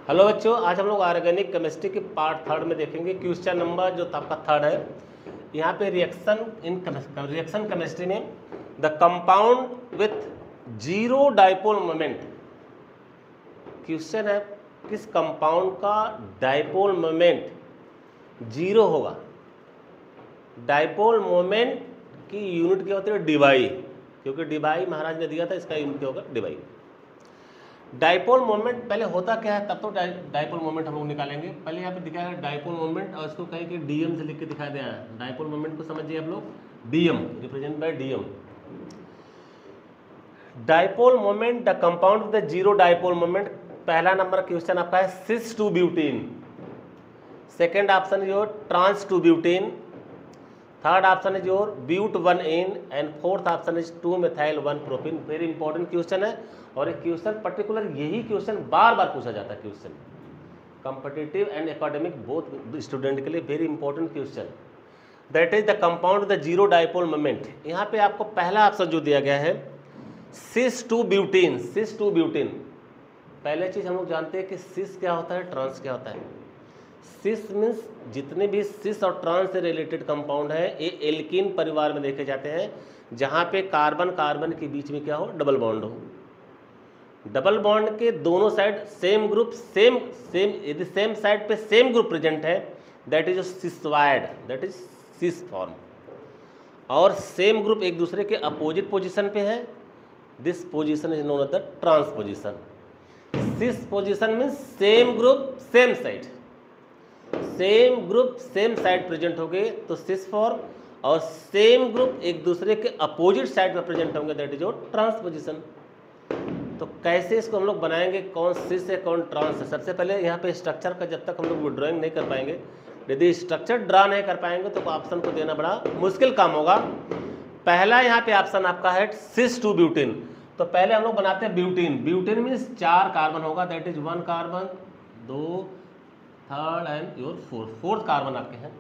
Hello बच्चों, आज हम लोग ऑर्गेनिक केमिस्ट्री के पार्ट थर्ड में देखेंगे। क्वेश्चन नंबर जो आपका थर्ड है, यहाँ पे रिएक्शन केमिस्ट्री में the compound with zero dipole moment. Question है किस कंपाउंड का डाइपोल मोमेंट जीरो होगा। डाइपोल मोमेंट की यूनिट क्या होती है? डिवाई, क्योंकि डिवाई महाराज ने दिया था, इसका यूनिट क्या होगा? डिवाई। डाइपोल मोमेंट पहले होता क्या है, तब तो डाइपोल मोमेंट हम लोग निकालेंगे। पहले यहाँ पे दिखाया है डाइपोल मोमेंट, और इसको कहीं कि डीएम से लिख के दिखा दिया है। डाइपोल मोमेंट को समझिए आप लोग, DM represent by DM. Dipole moment the compound with zero dipole moment. पहला नंबर क्वेश्चन आपका है cis two butene, second option is your trans two butene, third option is your but 1 and fourth option is 2 methyl 1 propyne. Very important question है, और एक question particular यही question बार बार पूछा जाता है। Question competitive and academic both student के लिए very important question. That is the compound the zero dipole moment. यहाँ पे आपको पहला ऑप्शन जो दिया गया है सिस टू ब्यूटीन। सिस टू ब्यूटीन, पहले चीज हम लोग जानते हैं कि सिस क्या होता है, ट्रांस क्या होता है। सिस मीन्स जितने भी सिस और ट्रांस से रिलेटेड कंपाउंड है ये एल्कीन परिवार में देखे जाते हैं, जहाँ पे कार्बन कार्बन के बीच में क्या हो? डबल बॉन्ड हो। डबल बॉन्ड के दोनों साइड सेम ग्रुप सेम यदि सेम साइड पे सेम ग्रुप प्रेजेंट है, that is ciswise, that is cis form. और सेम ग्रुप एक दूसरे के अपोजिट पोजीशन पे है, this position is known as the trans position. Cis position means same group same side, same group same side present हो गए तो cis form, और सेम ग्रुप एक दूसरे के अपोजिट साइड में प्रेजेंट होंगे, that is your trans position. तो कैसे इसको हम लोग बनाएंगे, कौन सिस है कौन ट्रांस है? सबसे पहले यहाँ पे स्ट्रक्चर का जब तक हम लोग ड्राइंग नहीं कर पाएंगे, यदि स्ट्रक्चर ड्रा नहीं कर पाएंगे तो ऑप्शन को देना बड़ा मुश्किल काम होगा। पहला यहाँ पे ऑप्शन आपका है सिस टू ब्यूटीन। तो पहले हम लोग बनाते हैं ब्यूटीन। ब्यूटीन मीन्स 4 कार्बन होगा, that is 1 carbon, 2, third and your fourth carbon आपके हैं।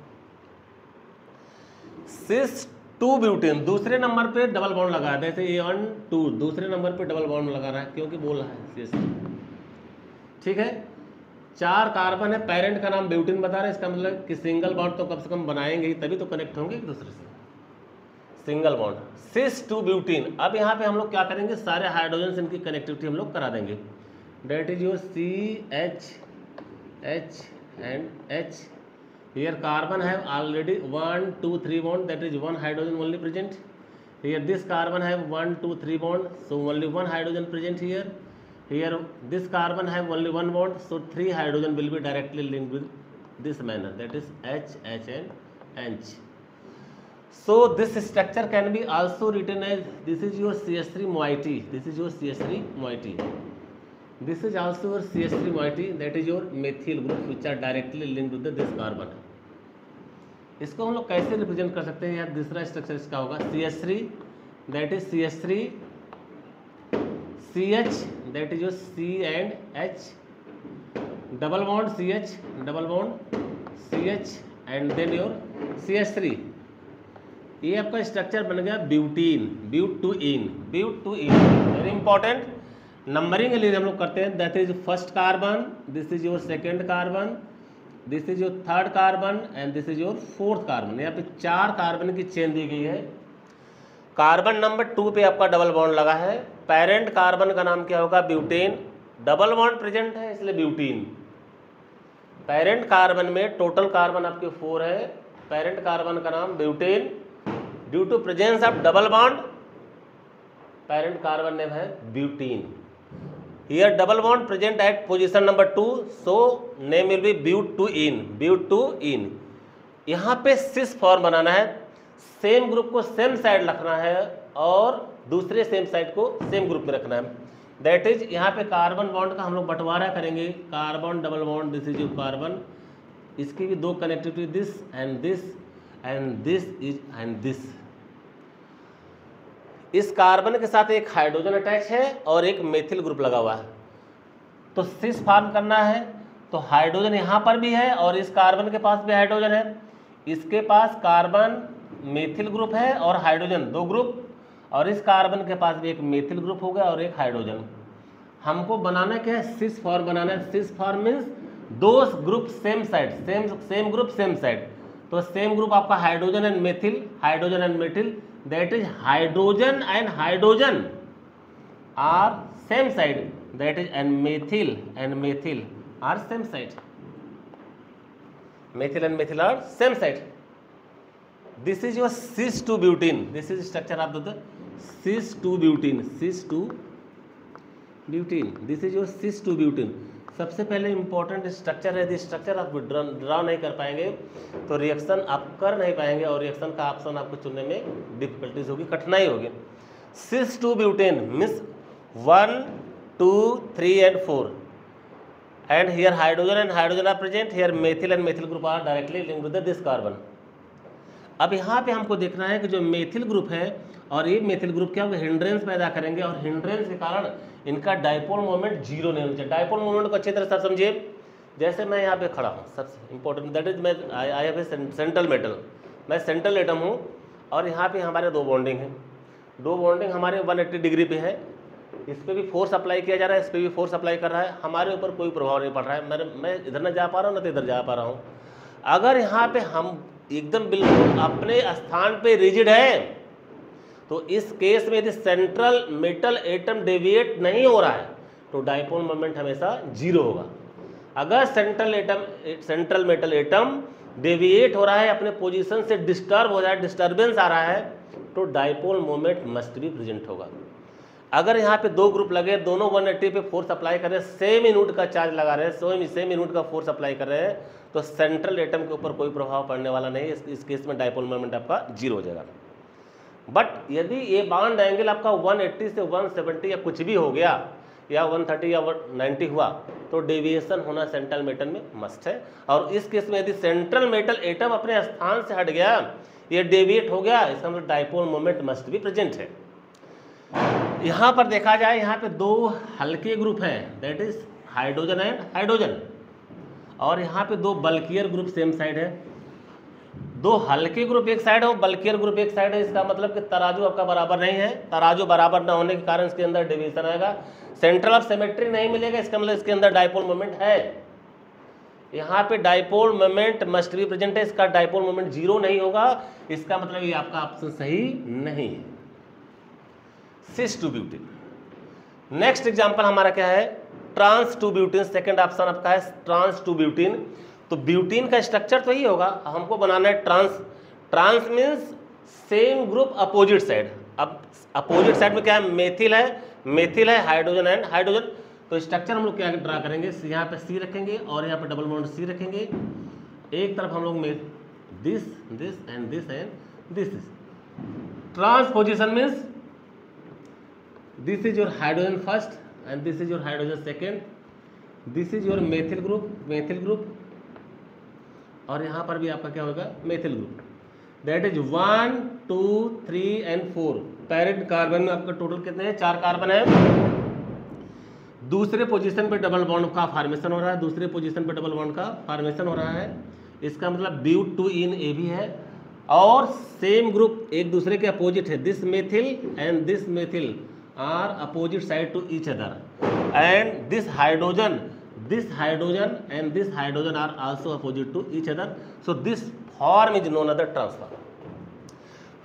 सिस टू ब्यूटेन, दूसरे नंबर पे डबल बॉन्ड लगा है, जैसे ये 1 2 दूसरे नंबर पे डबल बॉन्ड लगा रहा है क्योंकि बोल रहा है सिस। ठीक है, 4 कार्बन है, पेरेंट का नाम ब्यूटेन बता रहे हैं, इसका मतलब कि सिंगल बॉन्ड तो कम से कम बनाएंगे ही, तभी तो कनेक्ट होंगे एक दूसरे से। सिंगल बॉन्ड सिस टू ब्यूटीन। अब यहाँ पे हम लोग क्या करेंगे, सारे हाइड्रोजन इनकी कनेक्टिविटी हम लोग करा देंगे। That is your CH H and H. Here carbon have already 1 2 3 bond, that is 1 hydrogen only present. Here this carbon have 1 2 3 bond, so only 1 hydrogen present here. Here this carbon have only 1 bond, so 3 hydrogen will be directly linked with this manner, that is H H and H. So this structure can be also written as, this is your CH3 moiety, this is your CH3 moiety. This is also your CH3 moiety, that is your methyl group which are directly linked with this carbon. इसको हम लोग कैसे represent कर सकते हैं? यार दूसरा structure इसका होगा CH3, that is CH3 CH, that is your C and H, double bond CH, double bond CH and then your CH3। ये आपका स्ट्रक्चर बन गया butene, but two ene, but two ene. Very important, numbering के लिए हम लोग करते हैं, that is first carbon, this is your second carbon, this is your third carbon and this is your fourth carbon. यहाँ पे 4 कार्बन की chain दी गई है। कार्बन नंबर 2 पे आपका डबल बॉन्ड लगा है, पेरेंट कार्बन का नाम क्या होगा? ब्यूटेन। डबल बॉन्ड प्रेजेंट है इसलिए ब्यूटीन। पेरेंट कार्बन में टोटल कार्बन आपके 4 है, पेरेंट कार्बन का नाम butane. Due to presence of double bond parent carbon name है butene. Here double bond present at position number 2, so name will be bute to in, bute to in। यहाँ पे सिस form बनाना है, same group को same side रखना है और दूसरे सेम साइड को सेम ग्रुप में रखना है। दैट इज यहाँ पे कार्बन बॉन्ड का हम लोग बंटवारा करेंगे, carbon double bond, this is your carbon, इसकी भी 2 connectivity, this and this and this is and this. इस कार्बन के साथ एक हाइड्रोजन अटैच है और एक मेथिल ग्रुप लगा हुआ है, तो सिस फॉर्म करना है तो हाइड्रोजन यहाँ पर भी है और इस कार्बन के पास भी हाइड्रोजन है, इसके पास कार्बन मेथिल ग्रुप है और हाइड्रोजन 2 ग्रुप, और इस कार्बन के पास भी एक मेथिल ग्रुप हो गया और एक हाइड्रोजन। हमको बनाना क्या है, सिस फॉर्म बनाना है। सिस फॉर्म मीन्स दो group same side, same group same side. तो सेम ग्रुप आपका hydrogen and methyl, hydrogen and methyl, that is hydrogen and hydrogen are same side, that is and methyl are same side, methyl and methyl are same side. This is your cis 2 butene. This is structure of the cis 2 butene. cis 2 butene. This is your cis 2 butene. सबसे पहले important structure है। यदि structure आप draw नहीं कर पाएंगे तो reaction आप कर नहीं पाएंगे और रिएक्शन का ऑप्शन आपको चुनने में डिफिकल्टीज होगी, कठिनाई होगी। cis 2 butene means 1, 2, 3 and 4. And here hydrogen and hydrogen are present, here methyl and methyl group are directly linked with this carbon. अब यहाँ पे हमको देखना है कि जो मेथिल ग्रुप है और ये मेथिल ग्रुप क्या होगा, हिंड्रेंस पैदा करेंगे और हिंड्रेंस के कारण इनका डाइपोल मोमेंट जीरो नहीं होना चाहिए। डाइपोल मोमेंट को अच्छी तरह से समझिए। जैसे मैं यहाँ पे खड़ा हूँ, सबसे इंपॉर्टेंट दैट इज मैं I have a central metal, मैं सेंट्रल एटम हूँ और यहाँ पे हमारे दो बॉन्डिंग हैं। दो बॉन्डिंग हमारे 180 डिग्री पे है, इस पर भी फोर्स अप्लाई किया जा रहा है, इस पर भी फोर्स अप्लाई कर रहा है, हमारे ऊपर कोई प्रभाव नहीं पड़ रहा है। मैं इधर ना जा पा रहा हूँ ना तो इधर जा पा रहा हूँ। अगर यहाँ पे हम एकदम बिल्कुल अपने स्थान पे रिजिड है तो इस केस में यदि सेंट्रल मेटल एटम डेविएट नहीं हो रहा है तो डाइपोल मोमेंट हमेशा जीरो होगा। अगर सेंट्रल मेटल एटम डेविएट हो रहा है, अपने पोजीशन से डिस्टर्ब हो जाए, डिस्टर्बेंस आ रहा है, तो dipole moment must be present होगा। अगर यहाँ पे दो ग्रुप लगे, दोनों 180 पे फोर्स अप्लाई कर रहे हैं, सेम यूनिट का चार्ज लगा रहे हैं, सेम यूनिट का फोर्स अप्लाई कर रहे हैं, तो सेंट्रल एटम के ऊपर कोई प्रभाव पड़ने वाला नहीं है। इस केस में डाइपोल मोमेंट आपका जीरो हो जाएगा। बट यदि ये बॉन्ड एंगल आपका 180 से 170 या कुछ भी हो गया या 130 या 190 हुआ तो डेविएशन होना सेंट्रल मेटल में मस्ट है। और इस केस में यदि सेंट्रल मेटल एटम अपने स्थान से हट गया, ये डेविएट हो गया, इसका मतलब डाइपोल मोमेंट मस्ट भी प्रेजेंट है। यहाँ पर देखा जाए, यहाँ पे दो हल्के ग्रुप हैं, that is hydrogen and hydrogen, और यहाँ पे दो बल्कियर ग्रुप सेम साइड है। दो हल्के ग्रुप एक साइड है और बल्कियर ग्रुप एक साइड है। इसका मतलब कि तराजू आपका बराबर नहीं है। तराजू बराबर ना होने के कारण इसके अंदर डिवीजन आएगा, सेंट्रल ऑफ सिमेट्री नहीं मिलेगा। इसका मतलब इसके अंदर डाइपोल मोमेंट है। यहाँ पे dipole moment must be present है, इसका डाइपोल मोमेंट जीरो नहीं होगा। इसका मतलब ये आपका ऑप्शन सही नहीं है, सिस 2 ब्यूटेन। नेक्स्ट एग्जांपल हमारा क्या है, ट्रांस 2 ब्यूटेन। सेकंड ऑप्शन आपका है ट्रांस 2 ब्यूटेन। तो ब्यूटेन का स्ट्रक्चर तो यही होगा, हमको बनाना है trans. Trans means same group opposite side. अब अपोजिट साइड में क्या है, मेथिल है, हाइड्रोजन एंड हाइड्रोजन। तो स्ट्रक्चर हम लोग क्या ड्रा करेंगे, यहाँ पे सी रखेंगे और यहाँ पे डबल बॉन्ड सी रखेंगे। एक तरफ हम लोग में this and this is trans position means this is your hydrogen first and this is your hydrogen second, this is your methyl group और यहाँ पर भी आपका क्या होगा, methyl group, that is 1 2 3 and 4। Parent carbon में आपका टोटल कितने हैं, 4 कार्बन है। दूसरे पोजीशन पे डबल बॉन्ड का फॉर्मेशन हो रहा है, दूसरे पोजीशन पे डबल बॉन्ड का फॉर्मेशन हो रहा है। इसका मतलब ब्यूट 2 इन ए भी है और सेम ग्रुप एक दूसरे के अपोजिट है। This methyl and this methyl are opposite side to each other and this hydrogen and this hydrogen are also opposite to each other, so this form is known as the trans form.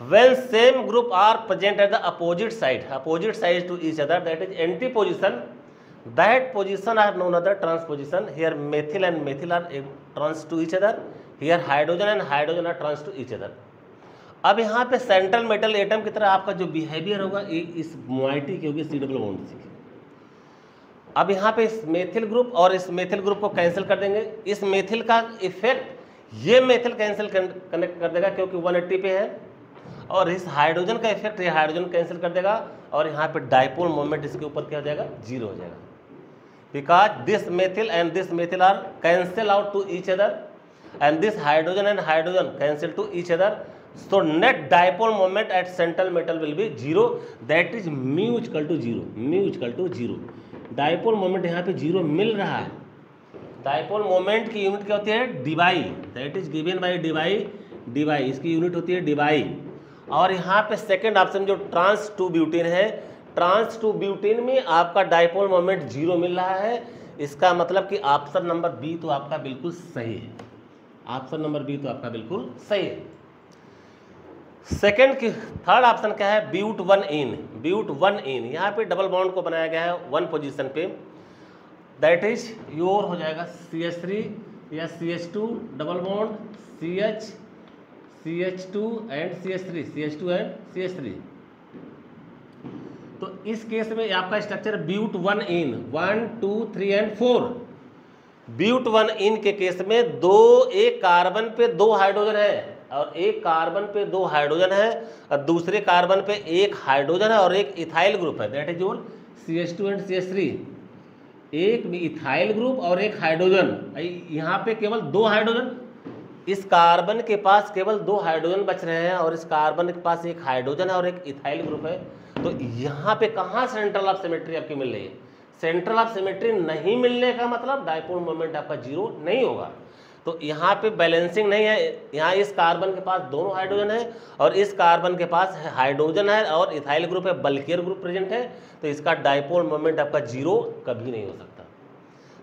When same group are present at the opposite sides to each other, that is anti position, that position are known as the trans position. Here methyl and methyl are trans to each other, here hydrogen and hydrogen are trans to each other. अब यहाँ पे central metal atom की तरह आपका जो behaviour होगा इस moiety की होगी, सी डबल बॉन्ड सी। अब यहाँ पे इस मेथिल ग्रुप और इस मेथिल ग्रुप को कैंसिल कर देंगे। इस मेथिल का इफेक्ट ये मेथिल कैंसिल कनेक्ट कर देगा क्योंकि 180 पे है, और इस हाइड्रोजन का इफेक्ट ये हाइड्रोजन कैंसिल कर देगा और यहाँ पे डाइपोल मोमेंट इसके ऊपर क्या हो जाएगा, जीरो हो जाएगा। Because this methyl and this methyl are cancel out to each other and this hydrogen and hydrogen cancel to each other, so net dipole moment at central metal will be 0, that is mu equal to 0। Dipole moment यहाँ पे 0 मिल रहा है। Dipole moment की unit क्या होती है, Dibai, that is given by Dibai, इसकी unit होती है डिवाई। और यहाँ पे सेकंड ऑप्शन जो ट्रांस 2 ब्यूटेन है, ट्रांस टू ब्यूटेन में आपका डाइपोल मोमेंट 0 मिल रहा है। इसका मतलब कि ऑप्शन नंबर बी तो आपका बिल्कुल सही है। ऑप्शन नंबर बी तो आपका बिल्कुल सही है। सेकेंड की थर्ड ऑप्शन क्या है, ब्यूट वन इन। ब्यूट वन इन, यहाँ पे डबल बॉन्ड को बनाया गया है वन पोजीशन पे, दैट इज योर हो जाएगा CH3 या CH2 double bond CH CH2 and CH3 CH2 and CH3। तो इस केस में आपका structure but one ene 1 2 3 and 4। But one ene के केस में एक कार्बन पे 2 हाइड्रोजन है और एक कार्बन पे 2 हाइड्रोजन है और दूसरे कार्बन पे 1 हाइड्रोजन है और एक इथाइल ग्रुप है, that is your CH2 and CH3। एक इथाइल ग्रुप और एक हाइड्रोजन, यहाँ पे केवल 2 हाइड्रोजन, इस कार्बन के पास केवल 2 हाइड्रोजन बच रहे हैं और इस कार्बन के पास 1 हाइड्रोजन है और एक इथाइल ग्रुप है। तो यहाँ पे कहाँ सेंट्रल ऑफ सिमेट्री आपकी मिल रही है? सेंट्रल ऑफ सिमेट्री नहीं मिलने का मतलब डाइपोल मोमेंट आपका 0 नहीं होगा। तो यहाँ पे बैलेंसिंग नहीं है, यहाँ इस कार्बन के पास दोनों हाइड्रोजन है और इस कार्बन के पास हाइड्रोजन है और इथाइल ग्रुप है, बल्कियर ग्रुप प्रेजेंट है, तो इसका डाइपोल मोमेंट आपका 0 कभी नहीं हो सकता।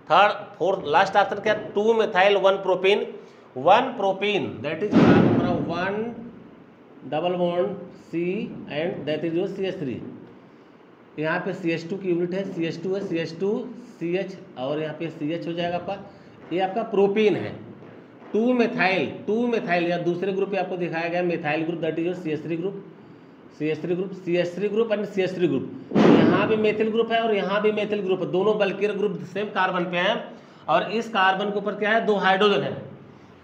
थर्ड फोर्थ लास्ट ऑप्शन क्या, 2 methyl 1 propane. 1 propane that is 1 double bond C and that is your CH3। यहाँ पे CH2 की यूनिट है, CH2 है, CH2 CH और यहाँ पे CH हो जाएगा आपका, ये आपका प्रोपेन है। 2 मिथाइल या दूसरे ग्रुप पे आपको दिखाया गया methyl group, that is your CH3 group, CH3 group and CH3 group. यहाँ भी मेथिल ग्रुप है और यहाँ भी मेथिल ग्रुप है, दोनों बल्कियर ग्रुप सेम कार्बन पे हैं और इस कार्बन के ऊपर क्या है, 2 हाइड्रोजन है।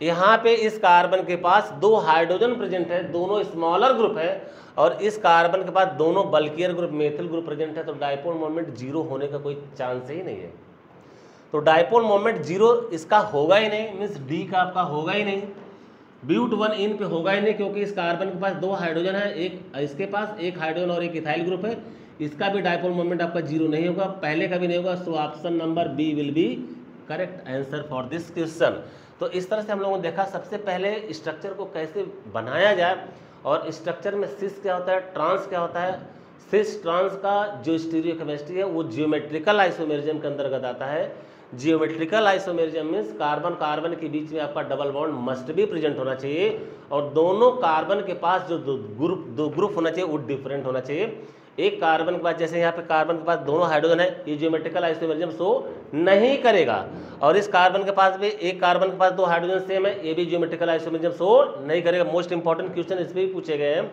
यहाँ पे इस कार्बन के पास 2 हाइड्रोजन प्रेजेंट है, दोनों स्मॉलर ग्रुप है और इस कार्बन के पास दोनों bulkier group methyl group present है। तो डाइपोल मोमेंट 0 होने का कोई चांस ही नहीं है। तो डाइपोल मोमेंट 0 इसका होगा ही नहीं, मीन्स डी का आपका होगा ही नहीं, ब्यूट वन इन पे होगा ही नहीं, क्योंकि इस कार्बन के पास 2 हाइड्रोजन है, एक इसके पास 1 हाइड्रोजन और एक इथाइल ग्रुप है, इसका भी डाइपोल मोमेंट आपका 0 नहीं होगा, पहले का भी नहीं होगा। So option number B will be correct answer for this question. तो इस तरह से हम लोगों ने देखा सबसे पहले स्ट्रक्चर को कैसे बनाया जाए और स्ट्रक्चर में सिस क्या होता है, ट्रांस क्या होता है। सिस ट्रांस का जो स्टीरियोकेमिस्ट्री है वो जियोमेट्रिकल आइसोमेरिज्म के अंतर्गत आता है। Geometrical isomerism means carbon carbon के बीच में आपका डबल बॉन्ड मस्ट भी प्रेजेंट होना चाहिए और दोनों कार्बन के पास जो दो ग्रुप होना चाहिए वो डिफरेंट होना चाहिए। एक कार्बन के पास, जैसे यहाँ पे कार्बन के पास दोनों हाइड्रोजन है, ये जियोमेट्रिकल आइसोमेरिज्म शो नहीं करेगा और इस कार्बन के पास भी एक कार्बन के पास 2 हाइड्रोजन सेम है, ये भी जियोमेट्रिकल आइसोमेरिज्म शो नहीं करेगा। मोस्ट इंपॉर्टेंट क्वेश्चन इस पर भी पूछे गए हैं।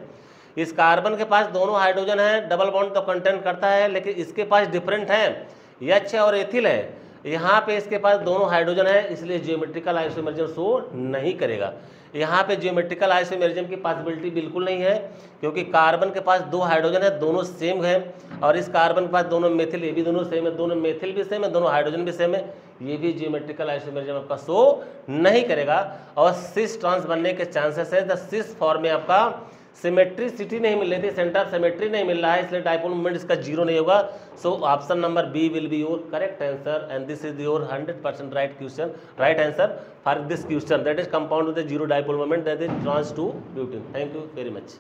इस कार्बन के पास दोनों हाइड्रोजन है, डबल बॉन्ड तो कंटेंट करता है लेकिन इसके पास डिफरेंट है, एच और एथिल है, यहाँ पे इसके पास दोनों हाइड्रोजन है, इसलिए जियोमेट्रिकल आइसोमेरिज्म शो नहीं करेगा। यहाँ पे जियोमेट्रिकल आइसोमेरिज्म की पॉसिबिलिटी बिल्कुल नहीं है, क्योंकि कार्बन के पास 2 हाइड्रोजन है, दोनों सेम है और इस कार्बन के पास दोनों मेथिल, ये भी दोनों सेम है, दोनों मेथिल भी सेम है, दोनों हाइड्रोजन भी सेम है, ये भी जियोमेट्रिकल आइसोमेरिज्म आपका शो नहीं करेगा। और सिस ट्रांस बनने के चांसेस है, द सिस फॉर्म में आपका सिमेट्रिसिटी नहीं मिल रही थी, सेंटर ऑफ सिमेट्री नहीं मिल रहा है, इसलिए डाइपोल मोमेंट इसका 0 नहीं होगा। So option number B will be your correct answer and this is your 100% right question, right answer for this question, that is compound with 0 dipole moment, that is trans two butane. Thank you very much.